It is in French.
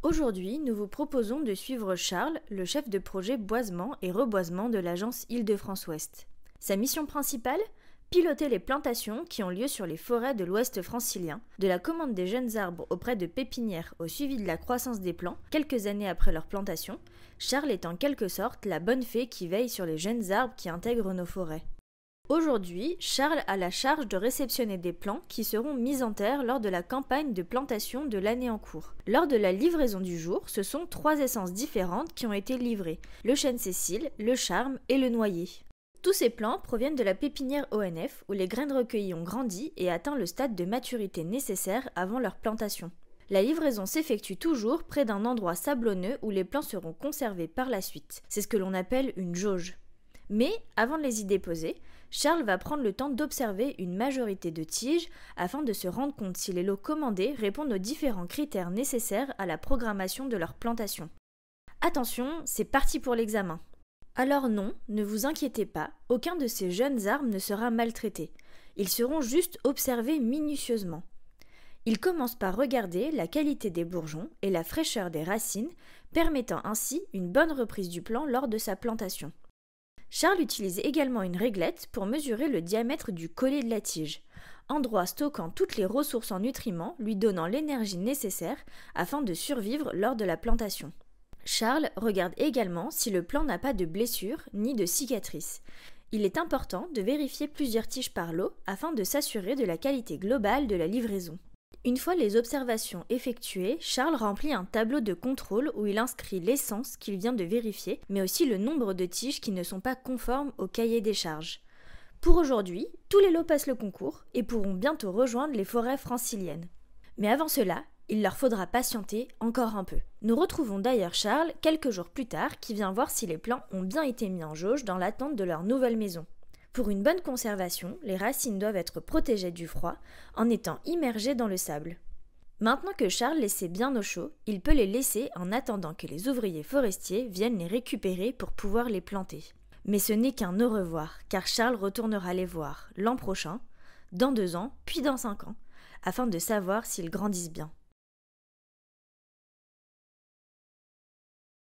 Aujourd'hui, nous vous proposons de suivre Charles, le chef de projet boisement et reboisement de l'agence Île-de-France-Ouest. Sa mission principale ? Piloter les plantations qui ont lieu sur les forêts de l'ouest francilien, de la commande des jeunes arbres auprès de pépinières au suivi de la croissance des plants, quelques années après leur plantation. Charles est en quelque sorte la bonne fée qui veille sur les jeunes arbres qui intègrent nos forêts. Aujourd'hui, Charles a la charge de réceptionner des plants qui seront mis en terre lors de la campagne de plantation de l'année en cours. Lors de la livraison du jour, ce sont 3 essences différentes qui ont été livrées, le chêne Cécile, le charme et le noyer. Tous ces plants proviennent de la pépinière ONF où les graines recueillies ont grandi et atteint le stade de maturité nécessaire avant leur plantation. La livraison s'effectue toujours près d'un endroit sablonneux où les plants seront conservés par la suite. C'est ce que l'on appelle une jauge. Mais, avant de les y déposer, Charles va prendre le temps d'observer une majorité de tiges afin de se rendre compte si les lots commandés répondent aux différents critères nécessaires à la programmation de leur plantation. Attention, c'est parti pour l'examen. Alors non, ne vous inquiétez pas, aucun de ces jeunes arbres ne sera maltraité. Ils seront juste observés minutieusement. Il commence par regarder la qualité des bourgeons et la fraîcheur des racines, permettant ainsi une bonne reprise du plant lors de sa plantation. Charles utilise également une réglette pour mesurer le diamètre du collet de la tige, endroit stockant toutes les ressources en nutriments lui donnant l'énergie nécessaire afin de survivre lors de la plantation. Charles regarde également si le plant n'a pas de blessures ni de cicatrices. Il est important de vérifier plusieurs tiges par lot afin de s'assurer de la qualité globale de la livraison. Une fois les observations effectuées, Charles remplit un tableau de contrôle où il inscrit l'essence qu'il vient de vérifier, mais aussi le nombre de tiges qui ne sont pas conformes au cahier des charges. Pour aujourd'hui, tous les lots passent le concours et pourront bientôt rejoindre les forêts franciliennes. Mais avant cela, il leur faudra patienter encore un peu. Nous retrouvons d'ailleurs Charles quelques jours plus tard qui vient voir si les plants ont bien été mis en jauge dans l'attente de leur nouvelle maison. Pour une bonne conservation, les racines doivent être protégées du froid en étant immergées dans le sable. Maintenant que Charles les sait bien au chaud, il peut les laisser en attendant que les ouvriers forestiers viennent les récupérer pour pouvoir les planter. Mais ce n'est qu'un au revoir, car Charles retournera les voir l'an prochain, dans 2 ans, puis dans 5 ans, afin de savoir s'ils grandissent bien.